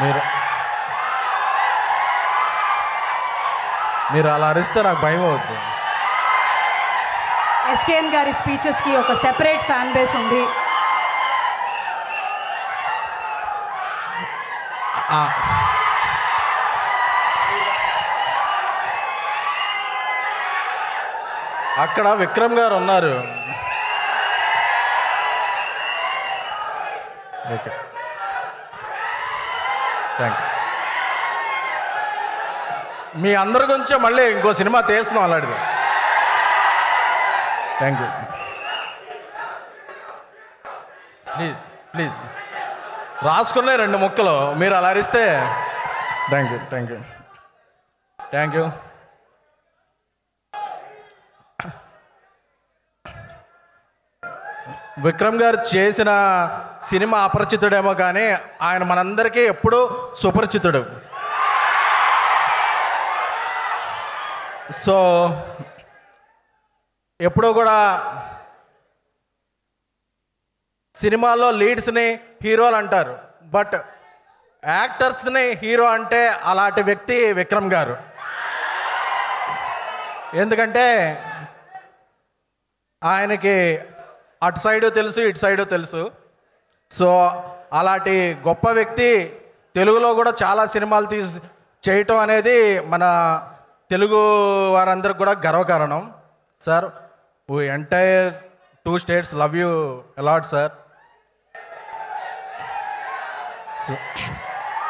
మీరు మీరు అలా అరిస్తే నాకు భయం అవుతుంది. ఎస్కేఎన్ గారి స్పీచెస్కి ఒక సెపరేట్ ఫ్యాన్ బేస్ ఉంది. అక్కడ విక్రమ్ గారు ఉన్నారు. Okay, thank you. మీ అందరి గురించే మళ్ళీ ఇంకో సినిమా తీస్తున్నాం అలాంటిది. Thank you. ప్లీజ్ ప్లీజ్ రాసుకునే 2 ముక్కలు మీరు అలా అరిస్తే. Thank you, thank you, thank you. Vikram గారు చేసిన సినిమా అపరిచితుడేమో కానీ ఆయన మనందరికీ ఎప్పుడూ సుపరిచితుడు. సో ఎప్పుడూ కూడా సినిమాల్లో లీడ్స్ని హీరోలు అంటారు, బట్ యాక్టర్స్ని హీరో అంటే అలాంటి వ్యక్తి విక్రమ్ గారు. ఎందుకంటే ఆయనకి అటు సైడు తెలుసు, ఇటు సైడు తెలుసు. సో అలాంటి గొప్ప వ్యక్తి తెలుగులో కూడా చాలా సినిమాలు చేయటం అనేది మన తెలుగు వారందరికి కూడా గర్వకారణం. Sir, we entire 2 states love you a lot sir.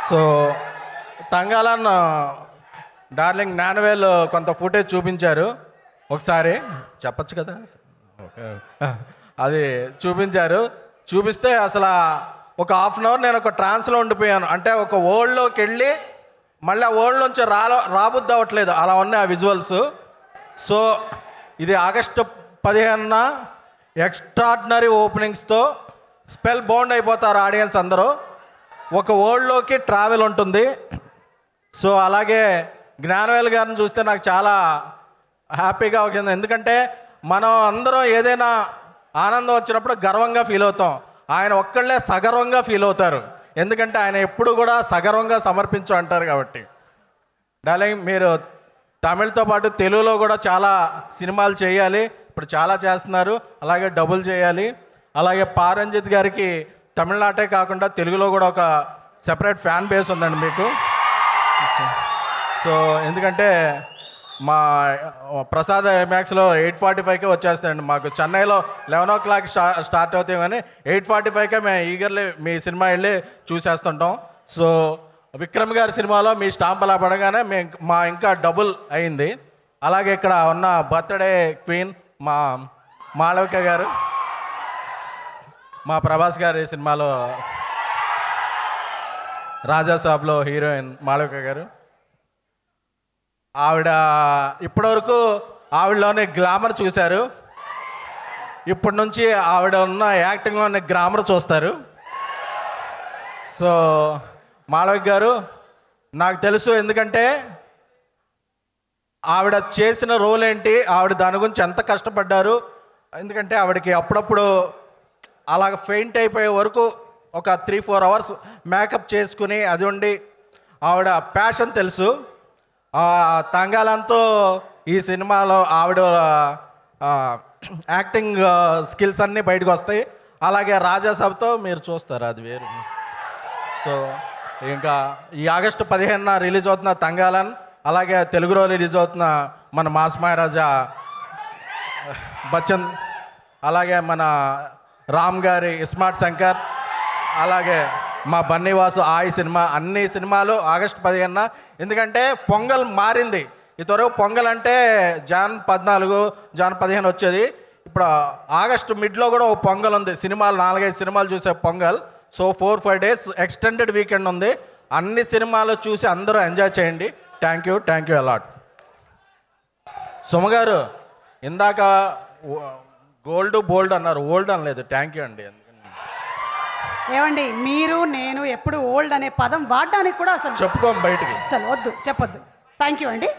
So Thangalaan darling Gnanavel కొంత ఫుటేజ్ చూపించారు, ఒకసారి చెప్పచ్చు కదా. ఓకే, అది చూపించారు. చూపిస్తే అసలు ఒక హాఫ్ అన్ అవర్ నేను ఒక ట్రాన్స్లో ఉండిపోయాను. అంటే ఒక వరల్డ్లోకి వెళ్ళి మళ్ళీ ఆ వరల్డ్ నుంచి రాబుద్ది అవ్వట్లేదు, అలా ఉన్నాయి ఆ విజువల్స్. సో ఇది ఆగస్టు 15న ఎక్స్ట్రాడినరీ ఓపెనింగ్స్తో స్పెల్ బౌండ్ అయిపోతారు ఆడియన్స్ అందరూ. ఒక వరల్డ్లోకి ట్రావెల్ ఉంటుంది. సో అలాగే జ్ఞానవేల్ గారిని చూస్తే నాకు చాలా హ్యాపీగా అవుతుంది. ఎందుకంటే మనం అందరం ఏదైనా ఆనందం వచ్చినప్పుడు గర్వంగా ఫీల్ అవుతాం. ఆయన ఒక్కళ్ళే సగర్వంగా ఫీల్ అవుతారు, ఎందుకంటే ఆయన ఎప్పుడు కూడా సగర్వంగా సమర్పించు అంటారు కాబట్టి. డార్లింగ్, మీరు తమిళ్తో పాటు తెలుగులో కూడా చాలా సినిమాలు చేయాలి, ఇప్పుడు చాలా చేస్తున్నారు. అలాగే డబుల్ చేయాలి. అలాగే పారంజిత్ గారికి తమిళనాటే కాకుండా తెలుగులో కూడా ఒక సెపరేట్ ఫ్యాన్ బేస్ ఉందండి మీకు. సో ఎందుకంటే మా ప్రసాద్ మ్యాక్స్లో 8:45కే వచ్చేస్తాయండి. మాకు చెన్నైలో 11 o'clock స్టార్ట్ అవుతాయి, కానీ 8:45కే మేము ఈగర్లీ మీ సినిమా వెళ్ళి చూసేస్తుంటాం. సో విక్రమ్ గారి సినిమాలో మీ స్టాంప్ అలా పడగానే మా ఇంకా డబుల్ అయింది. అలాగే ఇక్కడ ఉన్న బర్త్డే క్వీన్ మా మాళవిక గారు, మా ప్రభాస్ గారి సినిమాలో రాజాసాబ్లో హీరోయిన్ మాళవిక గారు. ఆవిడ ఇప్పటివరకు ఆవిడలోనే గ్లామర్ చూశారు, ఇప్పటి నుంచి ఆవిడ ఉన్న యాక్టింగ్లోనే గ్లామర్ చూస్తారు. సో మాళవిక గారు నాకు తెలుసు, ఎందుకంటే ఆవిడ చేసిన రోల్ ఏంటి, ఆవిడ దాని గురించి ఎంత కష్టపడ్డారు. ఎందుకంటే ఆవిడకి అప్పుడప్పుడు అలాగ ఫెయింట్ అయిపోయే వరకు ఒక 3-4 hours మేకప్ చేసుకుని అది ఉండి ఆవిడ ప్యాషన్ తెలుసు. తంగాలంతో ఈ సినిమాలో ఆవిడ యాక్టింగ్ స్కిల్స్ అన్నీ బయటకు వస్తాయి. అలాగే రాజాసాబ్తో మీరు చూస్తారు, అది వేరు. సో ఇంకా ఈ ఆగస్టు 15న రిలీజ్ అవుతున్న తంగాలన్, అలాగే తెలుగులో రిలీజ్ అవుతున్న మన మాస్ మహారాజా బచ్చన్, అలాగే మన రామ్ గారి స్మార్ట్ శంకర్, అలాగే మా బన్నీవాసు ఆయి సినిమా, అన్ని సినిమాలు ఆగస్టు 15న. ఎందుకంటే పొంగల్ మారింది. ఇంతవరకు పొంగల్ అంటే జాన్ 14, జాన్ 15 వచ్చేది. ఇప్పుడు ఆగస్టు మిడ్లో కూడా ఒక పొంగల్ ఉంది. సినిమాలు 4-5 సినిమాలు చూసే pongal. So 4-5 days extended weekend ఉంది. అన్ని సినిమాలు చూసి అందరూ ఎంజాయ్ చేయండి. Thank you a lot. సుమగారు ఇందాక గోల్డ్ బోల్డ్ అన్నారు, ఓల్డ్ అనలేదు. థ్యాంక్ యూ అండి. ఏమండి, మీరు నేను ఎప్పుడు ఓల్డ్ అనే పదం వాడడానికి కూడా అసలు చెప్పుకోం బయటికి, అసలు వద్దు, చెప్పొద్దు. థ్యాంక్ యూ అండి.